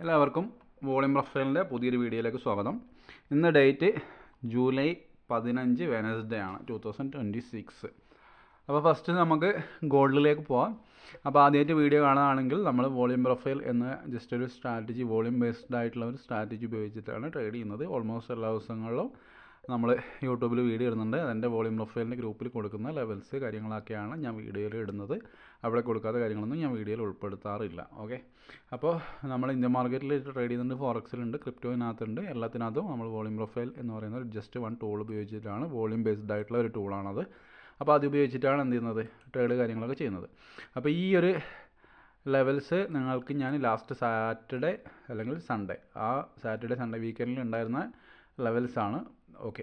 എല്ലാവർക്കും വോളിയം പ്രൊഫൈലിൻ്റെ പുതിയൊരു വീഡിയോയിലേക്ക് സ്വാഗതം. ഇന്ന് ഡേറ്റ് ജൂലൈ 15 വെനസ്ഡേ ആണ് 2026. അപ്പോൾ ഫസ്റ്റ് നമുക്ക് ഗോൾഡിലേക്ക് പോവാം. അപ്പോൾ ആദ്യമായിട്ട് വീഡിയോ കാണുകയാണെങ്കിൽ നമ്മൾ വോളിയം പ്രൊഫൈൽ എന്ന ജസ്റ്റ് ഒരു സ്ട്രാറ്റജി, വോളിയം ബേസ്ഡ് ആയിട്ടുള്ള ഒരു സ്ട്രാറ്റജി ഉപയോഗിച്ചിട്ടാണ് ട്രേഡ് ചെയ്യുന്നത്. ഓൾമോസ്റ്റ് എല്ലാ ദിവസങ്ങളിലും നമ്മൾ യൂട്യൂബിൽ വീഡിയോ ഇടുന്നുണ്ട്. അതിൻ്റെ വോളിയം പ്രൊഫൈലിൻ്റെ ഗ്രൂപ്പിൽ കൊടുക്കുന്ന ലെവൽസ് കാര്യങ്ങളൊക്കെയാണ് ഞാൻ വീഡിയോയിൽ ഇടുന്നത്. അവിടെ കൊടുക്കാത്ത കാര്യങ്ങളൊന്നും ഞാൻ വീഡിയോയിൽ ഉൾപ്പെടുത്താറില്ല. ഓക്കെ, അപ്പോൾ നമ്മൾ ഇന്ത്യൻ മാർക്കറ്റിൽ ട്രേഡ് ചെയ്യുന്നുണ്ട്, ഫോറക്സിലുണ്ട്, ക്രിപ്റ്റോയിനകത്തുണ്ട്. എല്ലാത്തിനകത്തും നമ്മൾ വോളിയം പ്രൊഫൈൽ എന്ന് പറയുന്നത് ജസ്റ്റ് വൺ ടൂൾ ഉപയോഗിച്ചിട്ടാണ്, വോളിയം ബേസ്ഡ് ആയിട്ടുള്ള ഒരു ടൂളാണത്. അപ്പോൾ അത് ഉപയോഗിച്ചിട്ടാണ് എന്ത് ചെയ്യുന്നത്, ട്രേഡ് കാര്യങ്ങളൊക്കെ ചെയ്യുന്നത്. അപ്പോൾ ഈ ഒരു ലെവൽസ് നിങ്ങൾക്ക് ഞാൻ ലാസ്റ്റ് സാറ്റർഡേ അല്ലെങ്കിൽ സൺഡേ, ആ സാറ്റർഡേ സൺഡേ വീക്കെൻഡിൽ ഉണ്ടായിരുന്ന ലെവൽസാണ്. ഓക്കെ,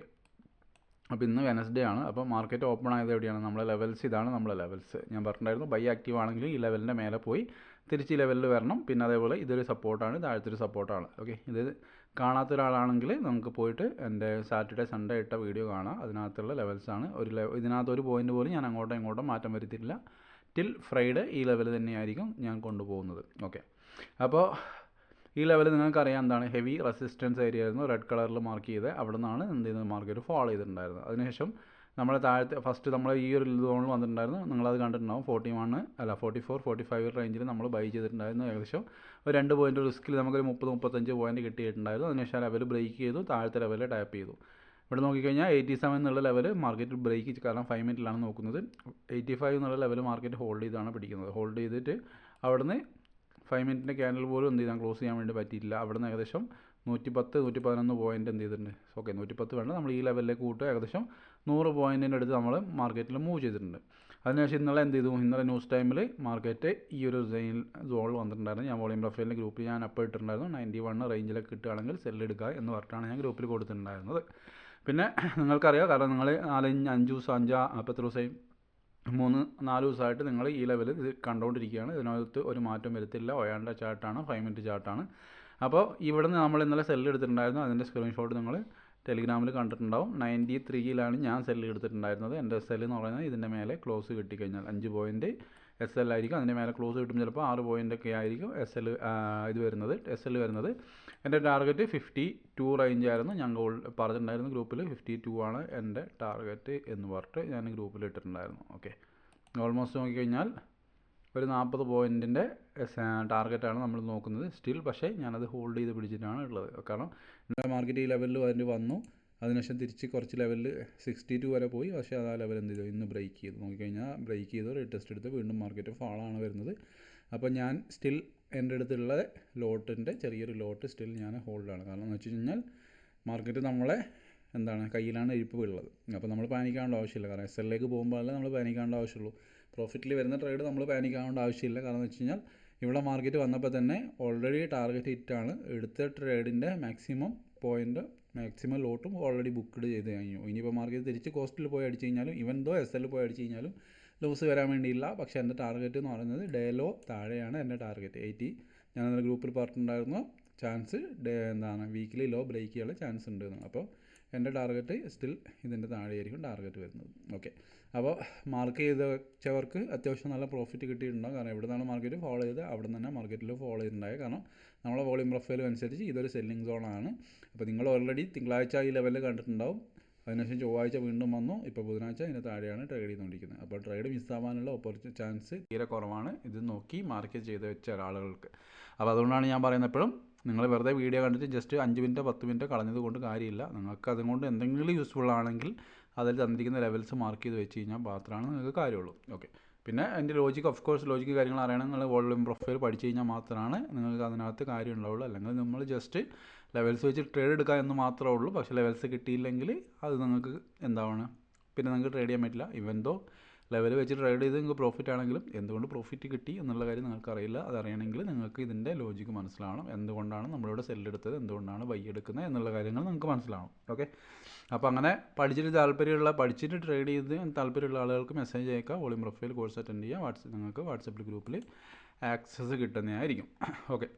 അപ്പോൾ ഇന്ന് വെനസ്ഡേ ആണ്. അപ്പോൾ മാർക്കറ്റ് ഓപ്പൺ ആയത് എവിടെയാണ്, നമ്മളെ ലെവൽസ് ഇതാണ്. നമ്മളെ ലെവൽസ് ഞാൻ പറഞ്ഞിട്ടുണ്ടായിരുന്നു, ബൈ ആക്റ്റീവ് ആണെങ്കിൽ ഈ ലെവലിൻ്റെ മേലെ പോയി തിരിച്ച് ഈ ലെവലിൽ വരണം. പിന്നെ അതേപോലെ ഇതൊരു സപ്പോർട്ടാണ്, താഴത്തൊരു സപ്പോർട്ടാണ്. ഓക്കെ, ഇത് കാണാത്ത ഒരാളാണെങ്കിൽ നമുക്ക് പോയിട്ട് എൻ്റെ സാറ്റർഡേ സൺഡേ ഇട്ട വീഡിയോ കാണാം. അതിനകത്തുള്ള ലെവൽസാണ്. ഇതിനകത്ത് ഒരു പോയിൻ്റ് പോലും ഞാൻ അങ്ങോട്ടും ഇങ്ങോട്ടും മാറ്റം വരുത്തിയിട്ടില്ല. ടിൽ ഫ്രൈഡേ ഈ ലെവൽ തന്നെയായിരിക്കും ഞാൻ കൊണ്ടുപോകുന്നത്. ഓക്കെ, അപ്പോൾ ഈ ലെവൽ നിങ്ങൾക്കറിയാം എന്താണ്, ഹെവി റെസിസ്റ്റൻസ് ഏരിയ ആയിരുന്നു, റെഡ് കളറിൽ മാർക്ക് ചെയ്ത് അവിടെ നിന്നാണ് എന്ത് ചെയ്യുന്നത്, മാർക്കറ്റ് ഫോളോ ചെയ്തിട്ടുണ്ടായിരുന്നത്. അതിനുശേഷം നമ്മൾ താഴത്തെ ഫസ്റ്റ് നമ്മൾ ഈ ഒരു സോണിൽ വന്നിട്ടുണ്ടായിരുന്നു, നിങ്ങളത് കണ്ടിട്ടുണ്ടാവും. 44, 45 റേഞ്ചിൽ നമ്മൾ ബൈ ചെയ്തിട്ടുണ്ടായിരുന്നു. ഏകദേശം ഒരു 2 പോയിൻ്റ് റിസ്കിൽ നമുക്കൊരു 30-35 പോയിൻ്റ് കിട്ടിയിട്ടുണ്ടായിരുന്നു. അതിനുശേഷം ലെവൽ ബ്രേക്ക് ചെയ്തു, താഴത്തെ ലെവൽ ടാപ്പ് ചെയ്തു. ഇവിടെ നോക്കിക്കഴിഞ്ഞാൽ 87 എന്നുള്ള ലെവൽ മാർക്കറ്റ് ബ്രേക്ക്, കാരണം 5 മിനിറ്റിലാണ് നോക്കുന്നത്. 85 എന്നുള്ള ലെവൽ മാർക്കറ്റ് ഹോൾഡ് ചെയ്താണ് പിടിക്കുന്നത്. ഹോൾഡ് ചെയ്തിട്ട് അവിടുന്ന് 5 മിനിറ്റിൻ്റെ ക്യാൻഡിൽ പോലും എന്ത് ചെയ്താൽ ക്ലോസ് ചെയ്യാൻ വേണ്ടി പറ്റിയില്ല. അവിടെ നിന്ന് ഏകദേശം 110-111 പോയിൻ്റ് എന്ത് ചെയ്തിട്ടുണ്ട്. ഓക്കെ, 110 വേണ്ട, നമ്മൾ ഈ ലെവലിലേക്ക് കൂട്ടുക, ഏകദേശം 100 പോയിൻറ്റിൻ്റെ അടുത്ത് നമ്മൾ മാർക്കറ്റിൽ മൂവ് ചെയ്തിട്ടുണ്ട്. അതിനുശേഷം ഇന്നലെ എന്ത് ചെയ്തു, ഇന്നലെ ന്യൂസ് ടൈമിൽ മാർക്കറ്റ് ഈ ഒരു സോണിൽ വന്നിട്ടുണ്ടായിരുന്നു. ഞാൻ വോളിയം പ്രൊഫൈലിൻ്റെ ഗ്രൂപ്പിൽ ഞാൻ അപ്പോൾ ഇട്ടിട്ടുണ്ടായിരുന്നു, 91 റേഞ്ചിലൊക്കെ കിട്ടുകയാണെങ്കിൽ സെല്ലെടുക്കുക എന്ന് പറഞ്ഞിട്ടാണ് ഞാൻ ഗ്രൂപ്പിൽ കൊടുത്തിട്ടുണ്ടായിരുന്നത്. പിന്നെ നിങ്ങൾക്കറിയാം, കാരണം നിങ്ങൾ 4-5 ദിവസം, 5-10 ദിവസമായി 3-4 ദിവസമായിട്ട് നിങ്ങൾ ഈ ലെവലിൽ ഇത് കണ്ടുകൊണ്ടിരിക്കുകയാണ്. ഇതിനകത്ത് ഒരു മാറ്റം വരുത്തില്ല. ഒയാണ്ട ചാർട്ടാണ്, 5 മിനിറ്റ് ചാർട്ടാണ്. അപ്പോൾ ഇവിടെ നിന്ന് നമ്മൾ ഇന്നലെ സെല്ല് എടുത്തിട്ടുണ്ടായിരുന്നു. അതിൻ്റെ സ്ക്രീൻഷോട്ട് നിങ്ങൾ ടെലിഗ്രാമിൽ കണ്ടിട്ടുണ്ടാവും. 93-യിലാണ് ഞാൻ സെല്ല് എടുത്തിട്ടുണ്ടായിരുന്നത്. എൻ്റെ എസ് എൽ എന്ന് പറയുന്നത് ഇതിൻ്റെ മേലെ ക്ലോസ് കിട്ടിക്കഴിഞ്ഞാൽ 5 പോയിൻറ്റ് എസ് എൽ ആയിരിക്കും. അതിൻ്റെ മേലെ ക്ലോസ് കിട്ടും, ചിലപ്പോൾ 6 പോയിൻ്റൊക്കെ ആയിരിക്കും എസ് എൽ വരുന്നത്. എൻ്റെ ടാർഗറ്റ് 52 റേഞ്ച് ആയിരുന്നു. ഞാൻ പറഞ്ഞിട്ടുണ്ടായിരുന്നു ഗ്രൂപ്പിൽ, 52 ആണ് എൻ്റെ ടാർഗറ്റ് എന്ന് പറഞ്ഞിട്ട് ഞാൻ ഗ്രൂപ്പിൽ ഇട്ടിട്ടുണ്ടായിരുന്നു. ഓക്കെ, ഓൾമോസ്റ്റ് നോക്കിക്കഴിഞ്ഞാൽ ഒരു 40 പോയിൻറ്റിൻ്റെ ടാർഗറ്റാണ് നമ്മൾ നോക്കുന്നത് സ്റ്റിൽ. പക്ഷേ ഞാനത് ഹോൾഡ് ചെയ്ത് പിടിച്ചിട്ടാണ് ഉള്ളത്. കാരണം എൻ്റെ മാർക്കറ്റ് ഈ ലെവലിൽ വന്നു, അതിനുശേഷം തിരിച്ച് കുറച്ച് ലെവലിൽ 62 വരെ പോയി. പക്ഷേ അത് ആ ലെവൽ എന്ത് ചെയ്തു, ഇന്ന് ബ്രേക്ക് ചെയ്തു. നോക്കിക്കഴിഞ്ഞാൽ ബ്രേക്ക് ചെയ്തു, റീടെസ്റ്റ് എടുത്ത് വീണ്ടും മാർക്കറ്റ് ഫാളാണ് വരുന്നത്. അപ്പോൾ ഞാൻ സ്റ്റിൽ എൻ്റെ അടുത്തുള്ള ലോട്ടിൻ്റെ ചെറിയൊരു ലോട്ട് സ്റ്റിൽ ഞാൻ ഹോൾഡാണ്. കാരണം എന്ന് വെച്ച് കഴിഞ്ഞാൽ മാർക്കറ്റ് നമ്മളെ എന്താണ് കയ്യിലാണ് ഇരിപ്പ് ഉള്ളത്. അപ്പോൾ നമ്മൾ പാനിക്കാവേണ്ട ആവശ്യമില്ല. കാരണം എസ് എല്ലിലേക്ക് പോകുമ്പോഴല്ലേ നമ്മൾ പാനിക്കാവേണ്ട ആവശ്യമുള്ളൂ. പ്രോഫിറ്റിൽ വരുന്ന ട്രേഡ് നമ്മൾ പാനിക്കാവേണ്ട ആവശ്യമില്ല. കാരണം എന്ന് വെച്ച് കഴിഞ്ഞാൽ ഇവിടെ മാർക്കറ്റ് വന്നപ്പോൾ തന്നെ ഓൾറെഡി ടാർഗറ്റ് ഹിറ്റാണ്. എടുത്ത ട്രേഡിൻ്റെ മാക്സിമം ലോട്ടും ഓൾറെഡി ബുക്ക്ഡ് ചെയ്ത് കഴിഞ്ഞു. ഇനിയിപ്പോൾ മാർക്കറ്റ് തിരിച്ച് കോസ്റ്റിൽ പോയി അടിച്ച് കഴിഞ്ഞാലും, ഇവൻ ദോ എസ് എല്ലിൽ പോയി അടിച്ച് കഴിഞ്ഞാലും ലൂസ് വരാൻ വേണ്ടിയില്ല. പക്ഷേ എൻ്റെ ടാർഗറ്റ് എന്ന് പറയുന്നത് ഡേ ലോ താഴെയാണ് എൻ്റെ ടാർഗറ്റ് 80. ഞാൻ ഗ്രൂപ്പിൽ പറഞ്ഞിട്ടുണ്ടായിരുന്നു ചാൻസ് വീക്കിലി ലോ ബ്രേക്ക് ചെയ്യാനുള്ള ചാൻസ് ഉണ്ടെന്ന്. അപ്പോൾ എൻ്റെ ടാർഗറ്റ് സ്റ്റിൽ ഇതിൻ്റെ താഴെയായിരിക്കും ടാർഗറ്റ് വരുന്നത്. ഓക്കെ, അപ്പോൾ മാർക്ക് ചെയ്ത് വെച്ചവർക്ക് അത്യാവശ്യം നല്ല പ്രോഫിറ്റ് കിട്ടിയിട്ടുണ്ടാകും. കാരണം എവിടെ നിന്നാണ് മാർക്കറ്റ് ഫോളോ ചെയ്ത് അവിടെ നിന്ന് തന്നെ മാർക്കറ്റിൽ ഫോളോ ചെയ്തിട്ടുണ്ടായത്. കാരണം നമ്മളെ വോളിയം പ്രൊഫൈലും അനുസരിച്ച് ഇതൊരു സെല്ലിംഗ് സോണാണ്. അപ്പോൾ നിങ്ങൾ ഓൾറെഡി തിങ്കളാഴ്ച ഈ ലെവലിൽ കണ്ടിട്ടുണ്ടാവും. അതിനുശേഷം ചൊവ്വാഴ്ച വീണ്ടും വന്നു, ഇപ്പോൾ ബുധനാഴ്ച ഇതിന് താഴെയാണ് ട്രേഡ് ചെയ്തുകൊണ്ടിരിക്കുന്നത്. അപ്പോൾ ട്രേഡ് മിസ്സാവാനുള്ള ചാൻസ് തീരെ കുറവാണ് ഇത് നോക്കി മാർക്കറ്റ് ചെയ്ത് വെച്ച ഒരാളുകൾക്ക്. അപ്പോൾ അതുകൊണ്ടാണ് ഞാൻ പറയുന്നത്, എപ്പോഴും നിങ്ങൾ വെറുതെ വീഡിയോ കണ്ടിട്ട് ജസ്റ്റ് 5 മിനിറ്റോ 10 മിനിറ്റോ കളഞ്ഞത് കൊണ്ട് കാര്യമില്ല. നിങ്ങൾക്ക് അതുകൊണ്ട് എന്തെങ്കിലും യൂസ്ഫുൾ ആണെങ്കിൽ അതിൽ തന്നിരിക്കുന്ന ലെവൽസ് മാർക്ക് ചെയ്ത് വെച്ച് കഴിഞ്ഞാൽ മാത്രമാണ് നിങ്ങൾക്ക് കാര്യമുള്ളൂ. ഓക്കെ, പിന്നെ അതിൻ്റെ ലോജിക്ക്, ഓഫ് കോഴ്സ് ലോജിക്ക് കാര്യങ്ങൾ അറിയണമെങ്കിൽ നിങ്ങൾ വോളിയം പ്രൊഫൈൽ പഠിച്ച് കഴിഞ്ഞാൽ മാത്രമാണ് നിങ്ങൾക്ക് അതിനകത്ത് കാര്യം ഉണ്ടാവുള്ളൂ. അല്ലെങ്കിൽ നമ്മൾ ജസ്റ്റ് ലെവൽസ് വെച്ച് ട്രേഡ് എടുക്കുക എന്ന് മാത്രമേ ഉള്ളൂ. പക്ഷേ ലെവൽസ് കിട്ടിയില്ലെങ്കിൽ അത് നിങ്ങൾക്ക് എന്താണ്, പിന്നെ നിങ്ങൾക്ക് ട്രേഡ് ചെയ്യാൻ പറ്റില്ല. ഇവൻ ദോ ലെവൽ വെച്ച് ട്രേഡ് ചെയ്ത് നിങ്ങൾക്ക് പ്രോഫിറ്റ് ആണെങ്കിലും എന്തുകൊണ്ട് പ്രോഫിറ്റ് കിട്ടി എന്നുള്ള കാര്യം നിങ്ങൾക്ക് അറിയില്ല. അതറിയണമെങ്കിൽ നിങ്ങൾക്ക് ഇതിൻ്റെ ലോജിക്ക് മനസ്സിലാവണം. എന്തുകൊണ്ടാണ് നമ്മളിവിടെ സെല്ലെടുത്തത്, എന്തുകൊണ്ടാണ് ബൈ എടുക്കുന്നത് എന്നുള്ള കാര്യങ്ങൾ നിങ്ങൾക്ക് മനസ്സിലാവണം. ഓക്കെ, അപ്പോൾ അങ്ങനെ പഠിച്ചിട്ട് ട്രേഡ് ചെയ്ത് താല്പര്യമുള്ള ആളുകൾക്ക് മെസ്സേജ് അയക്കുക. വോളിയം പ്രൊഫൈൽ കോഴ്സ് അറ്റൻഡ് ചെയ്യുക. നിങ്ങൾക്ക് വാട്സപ്പിൽ ഗ്രൂപ്പിൽ ആക്സസ് കിട്ടുന്നതായിരിക്കും. ഓക്കെ,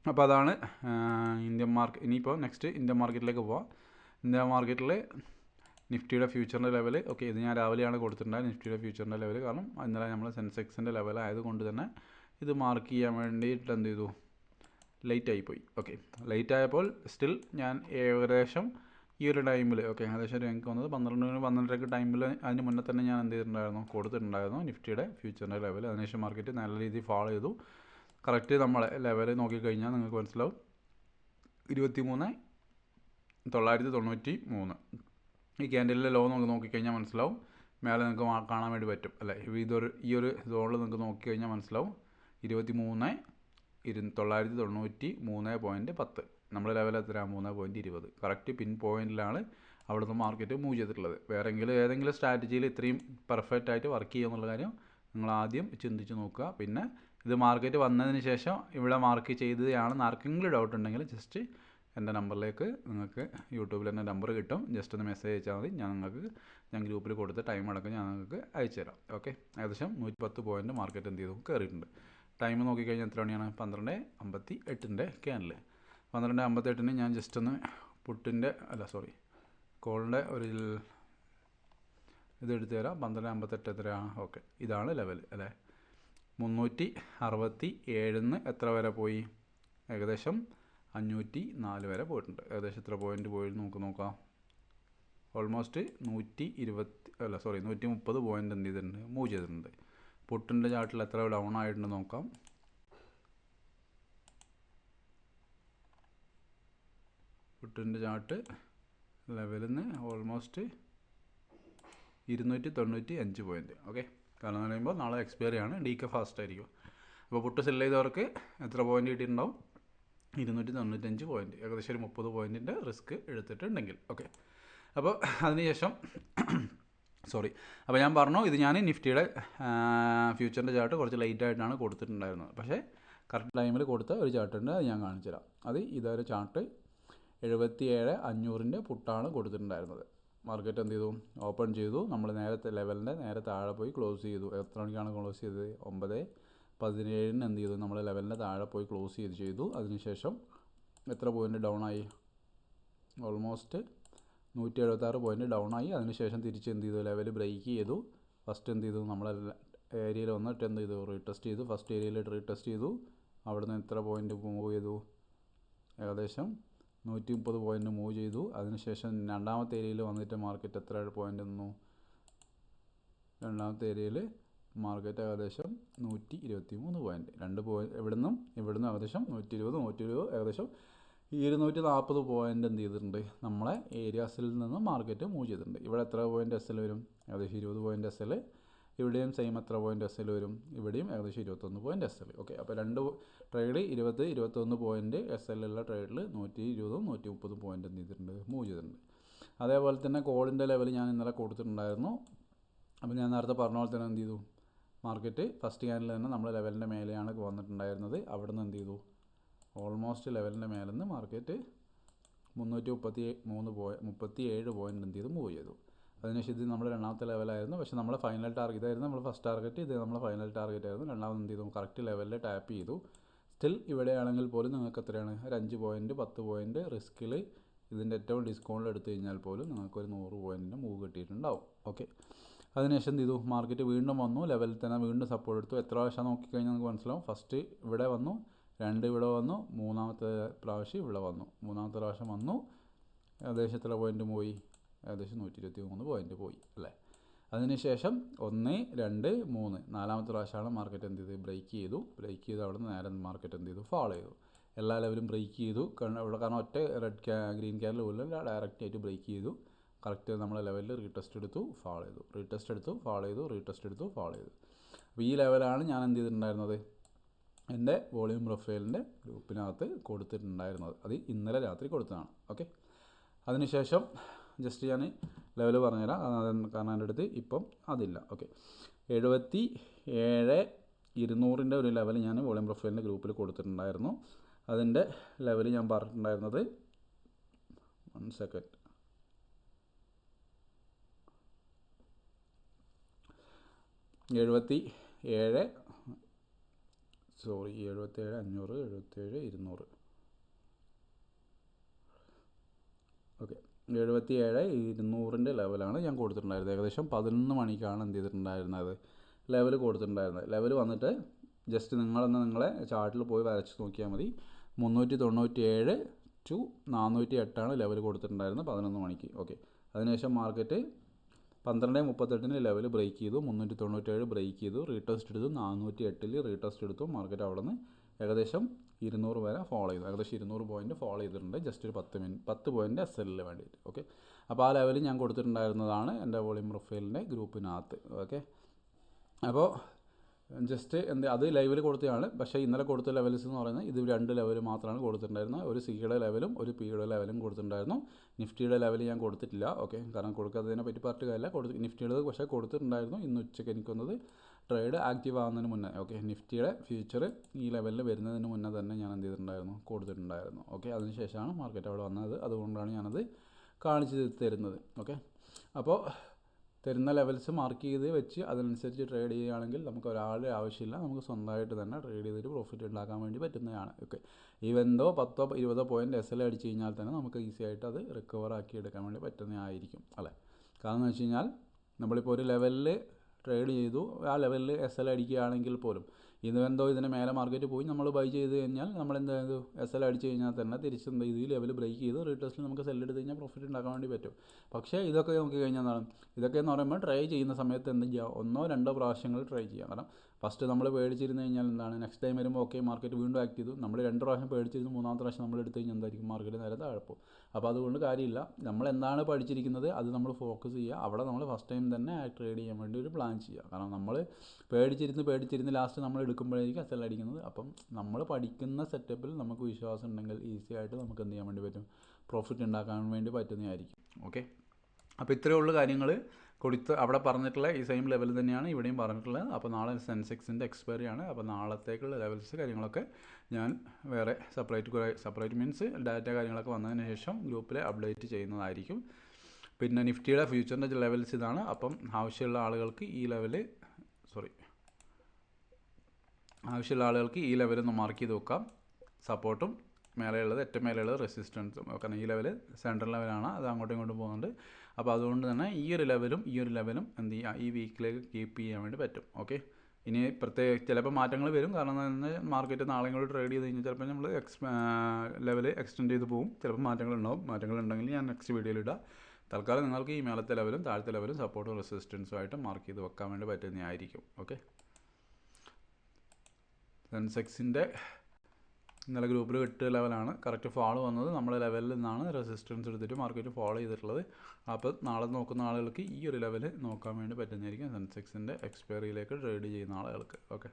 അപ്പോൾ അതാണ് ഇന്ത്യൻ മാർക്കറ്റ്. ഇനിയിപ്പോൾ നെക്സ്റ്റ് ഇന്ത്യൻ മാർക്കറ്റിലേക്ക് പോവാം. ഇന്ത്യൻ മാർക്കറ്റിൽ നിഫ്റ്റിയുടെ ഫ്യൂച്ചറിൻ്റെ ലെവൽ, ഓക്കെ, ഇത് ഞാൻ രാവിലെയാണ് കൊടുത്തിട്ടുണ്ടായത് നിഫ്റ്റിയുടെ ഫ്യൂച്ചറിൻ്റെ ലെവൽ. കാരണം ഇന്നലെ നമ്മൾ സെൻസെക്സിൻ്റെ ലെവലായതുകൊണ്ട് തന്നെ ഇത് മാർക്ക് ചെയ്യാൻ വേണ്ടിയിട്ട് എന്ത് ചെയ്തു, ലേറ്റായിപ്പോയി. ഓക്കെ, ലേറ്റ് ആയപ്പോൾ സ്റ്റിൽ ഞാൻ ഏകദേശം ഈ ഒരു ടൈമിൽ ഏകദേശം എനിക്ക് വന്നത് 12-12:30 ടൈമിൽ അതിന് മുന്നേ തന്നെ ഞാൻ എന്ത് ചെയ്തിട്ടുണ്ടായിരുന്നു, കൊടുത്തിട്ടുണ്ടായിരുന്നു നിഫ്റ്റിയുടെ ഫ്യൂച്ചറിൻ്റെ ലെവൽ. അതിനുശേഷം മാർക്കറ്റ് നല്ല രീതിയിൽ ഫോളോ ചെയ്തു. കറക്റ്റ് നമ്മളെ ലെവൽ നോക്കിക്കഴിഞ്ഞാൽ നിങ്ങൾക്ക് മനസ്സിലാവും 23,993 ഈ ക്യാൻഡലിലെ ലോ നോക്കിക്കഴിഞ്ഞാൽ മനസ്സിലാവും. മേലെ നിങ്ങൾക്ക് കാണാൻ വേണ്ടി പറ്റും അല്ലേ, ഈ ഒരു സോണിൽ നിങ്ങൾക്ക് നോക്കിക്കഴിഞ്ഞാൽ മനസ്സിലാവും 23,993.10. നമ്മുടെ ലെവൽ എത്രയാണ്, 3.20. കറക്റ്റ് പിൻ പോയിന്റിലാണ് അവിടുന്ന് മാർക്കറ്റ് മൂവ് ചെയ്തിട്ടുള്ളത്. ഏതെങ്കിലും സ്ട്രാറ്റജിയിൽ ഇത്രയും പെർഫെക്റ്റ് ആയിട്ട് വർക്ക് ചെയ്യുക എന്നുള്ള കാര്യം നിങ്ങൾ ആദ്യം ചിന്തിച്ച് നോക്കുക. പിന്നെ ഇത് മാർക്കറ്റ് വന്നതിന് ശേഷം ഇവിടെ മാർക്ക് ചെയ്തതാണെന്ന് ആർക്കെങ്കിലും ഡൗട്ട് ഉണ്ടെങ്കിൽ ജസ്റ്റ് എൻ്റെ നമ്പറിലേക്ക് നിങ്ങൾക്ക് യൂട്യൂബിൽ എൻ്റെ നമ്പർ കിട്ടും, ജസ്റ്റ് ഒന്ന് മെസ്സേജ് അയച്ചാൽ മതി. ഞാൻ ഗ്രൂപ്പിൽ കൊടുത്ത ടൈം അടക്കം ഞാൻ നിങ്ങൾക്ക് അയച്ചു തരാം. ഓക്കെ, ഏകദേശം 110 പോയിൻ്റ് മാർക്കറ്റ് എന്ത് ചെയ്തു, കയറിയിട്ടുണ്ട്. ടൈം നോക്കിക്കഴിഞ്ഞാൽ എത്ര മണിയാണ്, 12:58 ക്യാൻഡിൽ. 12:58 ഞാൻ ജസ്റ്റ് ഒന്ന് കോളിൻ്റെ ഒരു ഇതെടുത്ത് തരാം. 12:58 എത്രയാണ്, ഓക്കെ, ഇതാണ് ലെവൽ അല്ലേ. 367 എത്ര വരെ പോയി, ഏകദേശം 504 വരെ പോയിട്ടുണ്ട്. ഏകദേശം എത്ര പോയിൻ്റ് പോയി നമുക്ക് നോക്കാം. ഓൾമോസ്റ്റ് 130 പോയിൻ്റ് എന്ത് ചെയ്തിട്ടുണ്ട്, മൂവ് ചെയ്തിട്ടുണ്ട്. പുട്ടിൻ്റെ ചാർട്ടിൽ എത്ര ഡൗൺ ആയിട്ടുണ്ട് നോക്കാം. പുട്ടിൻ്റെ ചാർട്ട് ലെവലിൽ നിന്ന് ഓൾമോസ്റ്റ് 295 പോയിൻ്റ്. ഓക്കെ, കാരണം എന്ന് പറയുമ്പോൾ നാളെ എക്സ്പയറി ആണ്, DK ഫാസ്റ്റ് ആയിരിക്കും. അപ്പോൾ പുട്ട് സെല് ചെയ്തവർക്ക് എത്ര പോയിൻ്റ് കിട്ടിയിട്ടുണ്ടാവും, 295 പോയിൻ്റ്. ഏകദേശം ഒരു 30 പോയിൻറ്റിൻ്റെ റിസ്ക് എടുത്തിട്ടുണ്ടെങ്കിൽ. ഓക്കെ, അപ്പോൾ അതിനുശേഷം അപ്പോൾ ഞാൻ പറഞ്ഞു, ഇത് ഞാൻ നിഫ്റ്റിയുടെ ഫ്യൂച്ചറിൻ്റെ ചാർട്ട് കുറച്ച് ലേറ്റ് ആയിട്ടാണ് കൊടുത്തിട്ടുണ്ടായിരുന്നത്. പക്ഷേ കറക്റ്റ് ടൈമിൽ കൊടുത്ത ഒരു ചാർട്ട് ഉണ്ട്, അത് ഞാൻ കാണിച്ചു തരാം. ഇതൊരു ചാർട്ട് 77,500 പുട്ടാണ് കൊടുത്തിട്ടുണ്ടായിരുന്നത്. മാർക്കറ്റ് എന്ത് ചെയ്തു, ഓപ്പൺ ചെയ്തു. നമ്മൾ നേരത്തെ ലെവലിൻ്റെ നേരെ താഴെ പോയി ക്ലോസ് ചെയ്തു. എത്ര മണിക്കാണ് ക്ലോസ് ചെയ്തത്, 9:17 എന്ത് ചെയ്തു, നമ്മൾ ലെവലിൻ്റെ താഴെ പോയി ക്ലോസ് ചെയ്തു. അതിനുശേഷം എത്ര പോയിൻ്റ് ഡൗൺ ആയി, ഓൾമോസ്റ്റ് 176 പോയിൻ്റ് ഡൗൺ ആയി. അതിനുശേഷം തിരിച്ച് എന്ത് ചെയ്തു, ലെവൽ ബ്രേക്ക് ചെയ്തു. ഫസ്റ്റ് എന്ത് ചെയ്തു, നമ്മളെ ഏരിയയിൽ വന്നിട്ട് എന്ത് ചെയ്തു, റീടെസ്റ്റ് ചെയ്തു. ഫസ്റ്റ് ഏരിയയിൽ റീടെസ്റ്റ് ചെയ്തു. അവിടെ നിന്ന് എത്ര പോയിൻ്റ് മൂവ് ചെയ്തു, ഏകദേശം 130 പോയിൻ്റ് മൂവ് ചെയ്തു. അതിനുശേഷം രണ്ടാമത്തെ ഏരിയയിൽ വന്നിട്ട് മാർക്കറ്റ് എത്ര പോയിൻ്റ് നിന്നു, രണ്ടാമത്തെ ഏരിയയിൽ മാർക്കറ്റ് ഏകദേശം 123 പോയിൻ്റ്. 2 പോയിൻ്റ് ഇവിടുന്നും ഏകദേശം 120 ഏകദേശം 240 പോയിൻ്റ് എന്ത് ചെയ്തിട്ടുണ്ട്, നമ്മളെ ഏരിയാസിൽ നിന്ന് മാർക്കറ്റ് മൂവ് ചെയ്തിട്ടുണ്ട്. ഇവിടെ എത്ര പോയിൻ്റ് SL വരും, ഏകദേശം 20 പോയിൻ്റ് SL. ഇവിടെയും സെയിം എത്ര പോയിൻ്റ് SL വരും, ഇവിടെയും ഏകദേശം 21 പോയിൻ്റ് SL. ഓക്കെ, അപ്പോൾ 2 ട്രേഡ് 20-21 പോയിൻ്റ് SL ഉള്ള ട്രേഡിൽ 120-130 പോയിൻ്റ് എന്ത് ചെയ്തിട്ടുണ്ട്, മൂവ് ചെയ്തിട്ടുണ്ട്. അതേപോലെ തന്നെ കോളിൻ്റെ ലെവൽ ഞാൻ ഇന്നലെ കൊടുത്തിട്ടുണ്ടായിരുന്നു. അപ്പോൾ ഞാൻ നേരത്തെ പറഞ്ഞ പോലെ തന്നെ എന്ത് ചെയ്തു, മാർക്കറ്റ് ഫസ്റ്റ് ക്യാൻഡിൽ തന്നെ നമ്മൾ ലെവലിൻ്റെ മേലെയാണ് വന്നിട്ടുണ്ടായിരുന്നത്. അവിടെ നിന്ന് എന്ത് ചെയ്തു, ഓൾമോസ്റ്റ് ലെവലിൻ്റെ മേലെ നിന്ന് മാർക്കറ്റ് 337 പോയിൻ്റ് എന്ത് ചെയ്തു, മൂവ് ചെയ്തു. അതിനുശേഷം ഇത് നമ്മുടെ രണ്ടാമത്തെ ലെവലായിരുന്നു. പക്ഷേ നമ്മളെ ഫൈനൽ ടാർഗറ്റ് ഇതായിരുന്നു, നമ്മൾ ഫസ്റ്റ് ടാർഗറ്റ്, ഇത് നമ്മളെ ഫൈനൽ ടാർഗറ്റ് ആയിരുന്നു. രണ്ടാമത് എന്ത് ചെയ്തു, കറക്റ്റ് ലെവലിൽ ടാപ്പ് ചെയ്തു. സ്റ്റിൽ ഇവിടെയാണെങ്കിൽ പോലും നിങ്ങൾക്ക് എത്രയാണ്, ഒരു 5 പോയിൻ്റ് 10 പോയിൻ്റ് റിസ്കിൽ ഇതിൻ്റെ ഏറ്റവും ഡിസ്കൗണ്ടിൽ എടുത്തു കഴിഞ്ഞാൽ പോലും നിങ്ങൾക്കൊരു 100 പോയിൻറ്റിൻ്റെ മൂവ് കിട്ടിയിട്ടുണ്ടാവും. ഓക്കെ, അതിനുശേഷം എന്ത് ചെയ്തു, മാർക്കറ്റ് വീണ്ടും വന്നു, ലെവലിൽ തന്നെ വീണ്ടും സപ്പോർട്ട് എടുത്തു. എത്ര പ്രാവശ്യം നോക്കിക്കഴിഞ്ഞാൽ നമുക്ക് മനസ്സിലാവും. ഫസ്റ്റ് ഇവിടെ വന്നു, 2 ഇവിടെ വന്നു, മൂന്നാമത്തെ പ്രാവശ്യം ഇവിടെ വന്നു, മൂന്നാമത്തെ പ്രാവശ്യം വന്നു. ഏകദേശം എത്ര പോയിൻ്റ് പോയി, ഏകദേശം 123 പോയിൻ്റ് പോയി അല്ലേ. അതിനുശേഷം 1, 2, 3 നാലാമത്തെ പ്രാവശ്യമാണ് മാർക്കറ്റ് എന്ത് ചെയ്ത്, ബ്രേക്ക് ചെയ്തു. അവിടെ നിന്ന് നേരെ മാർക്കറ്റ് എന്ത് ചെയ്തു, ഫോളോ ചെയ്തു. എല്ലാ ലെവലും ബ്രേക്ക് ചെയ്തു. കാരണം ഒറ്റ ഗ്രീൻ ക്യാൻഡിൽ പോലും ഡയറക്റ്റ് ആയിട്ട് ബ്രേക്ക് ചെയ്തു. കറക്റ്റ് നമ്മളെ ലെവലിൽ റീടെസ്റ്റ് എടുത്തു, ഫോളോ ചെയ്തു, റീടെസ്റ്റ് എടുത്തു, ഫോളോ ചെയ്തു, റീടെസ്റ്റ് എടുത്തു, ഫോളോ ചെയ്തു. അപ്പോൾ ഈ ലെവലാണ് ഞാൻ എന്ത് ചെയ്തിട്ടുണ്ടായിരുന്നത്, എൻ്റെ വോളിയം പ്രൊഫൈലിൻ്റെ ഗ്രൂപ്പിനകത്ത് കൊടുത്തിട്ടുണ്ടായിരുന്നത്. അത് ഇന്നലെ രാത്രി കൊടുത്തതാണ്. ഓക്കെ, അതിനുശേഷം ജസ്റ്റ് ഞാൻ ലെവൽ പറഞ്ഞുതരാം, കാരണം എൻ്റെ അടുത്ത് ഇപ്പം അതില്ല. ഓക്കെ, 77,200 ഒരു ലെവൽ ഞാൻ വോളിയം പ്രൊഫൈലിൻ്റെ ഗ്രൂപ്പിൽ കൊടുത്തിട്ടുണ്ടായിരുന്നു. അതിൻ്റെ ലെവൽ ഞാൻ പറഞ്ഞിട്ടുണ്ടായിരുന്നത് 1 സെക്കൻഡ്, 77,500, 77,200. ഓക്കെ, 77,200 ലെവലാണ് ഞാൻ കൊടുത്തിട്ടുണ്ടായിരുന്നത്. ഏകദേശം 11 മണിക്കാണ് എന്ത് ചെയ്തിട്ടുണ്ടായിരുന്നത്, ലെവൽ കൊടുത്തിട്ടുണ്ടായിരുന്നത്. ലെവൽ വന്നിട്ട് ജസ്റ്റ് നിങ്ങളെ ചാർട്ടിൽ പോയി വരച്ച് നോക്കിയാൽ മതി. 397 ടു 408 ലെവൽ കൊടുത്തിട്ടുണ്ടായിരുന്നത് 11 മണിക്ക്. ഓക്കെ, അതിനുശേഷം മാർക്കറ്റ് 12:38 ലെവൽ ബ്രേക്ക് ചെയ്തു, 397 ബ്രേക്ക് ചെയ്തു, റീടെസ്റ്റ് എടുത്തു, 408 റീടെസ്റ്റ് എടുത്തു. മാർക്കറ്റ് അവിടെ നിന്ന് ഏകദേശം 200 വരെ ഫോളോ ചെയ്തു, ഏകദേശം 200 പോയിൻറ്റ് ഫോളോ ചെയ്തിട്ടുണ്ട്, ജസ്റ്റ് ഒരു 10 പോയിൻറ്റ് SL വേണ്ടിയിട്ട്. ഓക്കെ, അപ്പോൾ ആ ലെവൽ ഞാൻ കൊടുത്തിട്ടുണ്ടായിരുന്നതാണ് എൻ്റെ വോളിയം പ്രൊഫൈലിൻ്റെ ഗ്രൂപ്പിനകത്ത്. ഓക്കെ, അപ്പോൾ ജസ്റ്റ് അത് ലൈവിൽ കൊടുത്തതാണ്. പക്ഷേ ഇന്നലെ കൊടുത്ത ലെവൽസ് എന്ന് പറയുന്നത് ഇത് 2 ലെവൽ മാത്രമാണ് കൊടുത്തിട്ടുണ്ടായിരുന്നത്. ഒരു സിയുടെ ലെവലും ഒരു പിയുടെ ലെവലും കൊടുത്തിട്ടുണ്ടായിരുന്നു. നിഫ്റ്റിയുടെ ലെവൽ ഞാൻ കൊടുത്തിട്ടില്ല. ഓക്കെ, കാരണം കൊടുക്കാത്തതിനെ പറ്റി പറഞ്ഞിട്ട് കാര്യമില്ല. നിഫ്റ്റിയുടെ പക്ഷേ കൊടുത്തിട്ടുണ്ടായിരുന്നു. ഇന്ന് ഉച്ചയ്ക്ക് എനിക്ക് വന്നത് ട്രേഡ് ആക്റ്റീവ് ആകുന്നതിന് മുന്നേ. ഓക്കെ, നിഫ്റ്റിയുടെ ഫ്യൂച്ചർ ഈ ലെവലിൽ വരുന്നതിന് മുന്നേ തന്നെ ഞാൻ എന്ത് ചെയ്തിട്ടുണ്ടായിരുന്നു, കൊടുത്തിട്ടുണ്ടായിരുന്നു. ഓക്കെ, അതിനുശേഷമാണ് മാർക്കറ്റ് അവിടെ വന്നത്. അതുകൊണ്ടാണ് ഞാനത് കാണിച്ച് തരുന്നത്. ഓക്കെ, അപ്പോൾ തരുന്ന ലെവൽസ് മാർക്ക് ചെയ്ത് വെച്ച് അതിനനുസരിച്ച് ട്രേഡ് ചെയ്യുകയാണെങ്കിൽ നമുക്ക് ഒരാളുടെ ആവശ്യമില്ല, നമുക്ക് സ്വന്തമായിട്ട് തന്നെ ട്രേഡ് ചെയ്തിട്ട് പ്രോഫിറ്റ് ഉണ്ടാക്കാൻ വേണ്ടി പറ്റുന്നതാണ്. ഓക്കെ, ഈവെന്തോ 10-20 പോയിൻറ്റ് SL അടിച്ച് കഴിഞ്ഞാൽ തന്നെ നമുക്ക് ഈസി ആയിട്ട് അത് റിക്കവർ ആക്കി എടുക്കാൻ വേണ്ടി പറ്റുന്നതായിരിക്കും അല്ലേ. കാരണം എന്ന് വെച്ച് കഴിഞ്ഞാൽ നമ്മളിപ്പോൾ ഒരു ലെവലിൽ ട്രേഡ് ചെയ്തു, ആ ലെവലിൽ SL അടിക്കുകയാണെങ്കിൽ പോലും ഇതെന്തോ ഇതിന് മേലെ മാർക്കറ്റ് പോയി നമ്മൾ ബൈ ചെയ്ത് കഴിഞ്ഞാൽ നമ്മൾ എന്ത് ചെയ്തു, SL അടിച്ച് കഴിഞ്ഞാൽ തന്നെ തിരിച്ച് എന്ത് ചെയ്തു, ഈ ലെവൽ ബ്രേക്ക് ചെയ്ത് റീടെസ്റ്റിൽ നമുക്ക് സെൽ എടുത്ത് കഴിഞ്ഞാൽ പ്രോഫിറ്റ് ഉണ്ടാക്കാൻ വേണ്ടി പറ്റും. പക്ഷേ ഇതൊക്കെ നോക്കി കഴിഞ്ഞാൽ എന്താണ്, ഇതൊക്കെ എന്ന് പറയുമ്പോൾ ട്രൈ ചെയ്യുന്ന സമയത്ത് എന്ത് ചെയ്യുക, 1-2 പ്രാവശ്യങ്ങൾ ട്രൈ ചെയ്യുക. കാരണം ഫസ്റ്റ് നമ്മൾ പേടിച്ചിരുന്ന് കഴിഞ്ഞാൽ എന്താണ്, നെക്സ്റ്റ് ടൈം വരുമ്പോൾ ഓക്കെ മാർക്കറ്റ് വീണ്ടും ആക്ട് ചെയ്തു, നമ്മൾ 2 പ്രാവശ്യം പേടിച്ചിരുന്നു, 3-ാമത്തെ പ്രാവശ്യം നമ്മൾ എടുത്ത് കഴിഞ്ഞാൽ എന്തായിരിക്കും, മാർക്കറ്റ് നേരെ താഴെ പോകും. അപ്പോൾ അതുകൊണ്ട് കാര്യമില്ല, നമ്മൾ എന്താണ് പഠിച്ചിരിക്കുന്നത് അത് നമ്മൾ ഫോക്കസ് ചെയ്യുക. അവിടെ നമ്മൾ ഫസ്റ്റ് ടൈം തന്നെ ട്രേഡ് ചെയ്യാൻ വേണ്ടി ഒരു പ്ലാൻ ചെയ്യുക. കാരണം നമ്മൾ പേടിച്ചിരുന്ന് ലാസ്റ്റ് നമ്മൾ എടുക്കുമ്പോഴായിരിക്കും SL അടിക്കുന്നത്. അപ്പം നമ്മൾ പഠിക്കുന്ന സെറ്റപ്പിൽ നമുക്ക് വിശ്വാസം ഉണ്ടെങ്കിൽ ഈസി ആയിട്ട് നമുക്ക് എന്ത് ചെയ്യാൻ വേണ്ടി പറ്റും, പ്രോഫിറ്റ് ഉണ്ടാക്കാൻ വേണ്ടി പറ്റുന്നതായിരിക്കും. ഓക്കെ, അപ്പോൾ ഇത്രയേ ഉള്ളൂ കാര്യങ്ങൾ. അവിടെ പറഞ്ഞിട്ടുള്ള ഈ സെയിം ലെവൽ തന്നെയാണ് ഇവിടെയും പറഞ്ഞിട്ടുള്ളത്. അപ്പോൾ നാളെ സെൻസെക്സിൻ്റെ എക്സ്പയറി ആണ്. അപ്പോൾ നാളത്തേക്കുള്ള ലെവൽസ് കാര്യങ്ങളൊക്കെ ഞാൻ വേറെ സെപ്പറേറ്റ് മീൻസ് ഡാറ്റ കാര്യങ്ങളൊക്കെ വന്നതിന് ശേഷം ഗ്രൂപ്പിൽ അപ്ഡേറ്റ് ചെയ്യുന്നതായിരിക്കും. പിന്നെ നിഫ്റ്റിയുടെ ഫ്യൂച്ചറിൻ്റെ ലെവൽസ് ഇതാണ്. അപ്പം ആവശ്യമുള്ള ആളുകൾക്ക് ഈ ലെവലൊന്ന് മാർക്ക് ചെയ്ത് വെക്കാം. സപ്പോർട്ടും മേലെയുള്ളത്, ഏറ്റവും മേലെയുള്ളത് റെസിസ്റ്റൻസും. കാരണം ഈ ലെവൽ സെൻട്രൽ ലെവലാണ്, അത് അങ്ങോട്ടും ഇങ്ങോട്ടും പോകുന്നുണ്ട്. അപ്പോൾ അതുകൊണ്ട് തന്നെ ഈ ഒരു ലെവലും എന്ത് ചെയ്യുക, ഈ വീക്കിലേക്ക് കീപ്പ് ചെയ്യാൻ വേണ്ടി പറ്റും. ഓക്കെ, ഇനി ചിലപ്പോൾ മാറ്റങ്ങൾ വരും. കാരണം എന്താ, മാർക്കറ്റ് നാളെ കൂടി ട്രേഡ് ചെയ്ത് കഴിഞ്ഞാൽ ചിലപ്പോൾ നമ്മൾ ലെവൽ എക്സ്റ്റെൻഡ് ചെയ്ത് പോകും. ചിലപ്പോൾ മാറ്റങ്ങളുണ്ടെങ്കിൽ ഞാൻ നെക്സ്റ്റ് വീഡിയോയിൽ ഇടാം. തൽക്കാലം നിങ്ങൾക്ക് ഈ മേലത്തെ ലെവലും താഴത്തെ ലെവലും സപ്പോർട്ടും റെസിസ്റ്റൻസും ആയിട്ട് മാർക്ക് ചെയ്ത് വെക്കാൻ വേണ്ടി പറ്റുന്നതായിരിക്കും. ഓക്കെ, സെൻസെക്സിൻ്റെ ഇന്നലെ ഗ്രൂപ്പിൽ 8 ലെവലാണ് കറക്റ്റ് ഫോളോ വന്നത്. നമ്മുടെ ലെവലിൽ നിന്നാണ് റെസിസ്റ്റൻസ് എടുത്തിട്ട് മാർക്കറ്റ് ഫോളോ ചെയ്തിട്ടുള്ളത്. അപ്പോൾ നാളെ നോക്കുന്ന ആളുകൾക്ക് ഈ ഒരു ലെവൽ നോക്കാൻ വേണ്ടി പറ്റുന്നതായിരിക്കും, സെൻസെക്സിൻ്റെ എക്സ്പയറിയിലേക്ക് ട്രേഡ് ചെയ്യുന്ന ആളുകൾക്ക്. ഓക്കെ,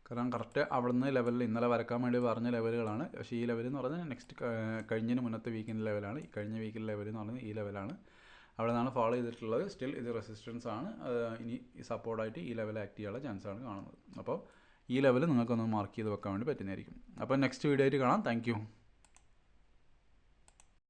കാരണം കറക്റ്റ് അവിടുന്ന് ലെവലിൽ ഇന്നലെ വരക്കാൻ വേണ്ടി പറഞ്ഞ ലെവലുകളാണ്. പക്ഷേ ഈ ലെവൽ എന്ന് പറഞ്ഞാൽ നെക്സ്റ്റ് കഴിഞ്ഞതിന് മുന്നത്തെ വീക്കിൻ്റെ ലെവലാണ്. കഴിഞ്ഞ വീക്കിൻ്റെ ലെവൽ എന്ന് പറയുന്നത് ഈ ലെവലാണ്. അവിടെ നിന്നാണ് ഫോളോ ചെയ്തിട്ടുള്ളത്. സ്റ്റിൽ ഇത് റെസിസ്റ്റൻസ് ആണ്. ഇനി സപ്പോർട്ടായിട്ട് ഈ ലെവൽ ആക്ട് ചെയ്യാനുള്ള ചാൻസാണ് കാണുന്നത്. അപ്പോൾ ഈ ലെവൽ നിങ്ങൾക്കൊന്ന് മാർക്ക് ചെയ്ത് വെക്കാൻ വേണ്ടി പറ്റുന്നതായിരിക്കും. അപ്പോൾ നെക്സ്റ്റ് വീഡിയോ ആയിട്ട് കാണാം. Thank you.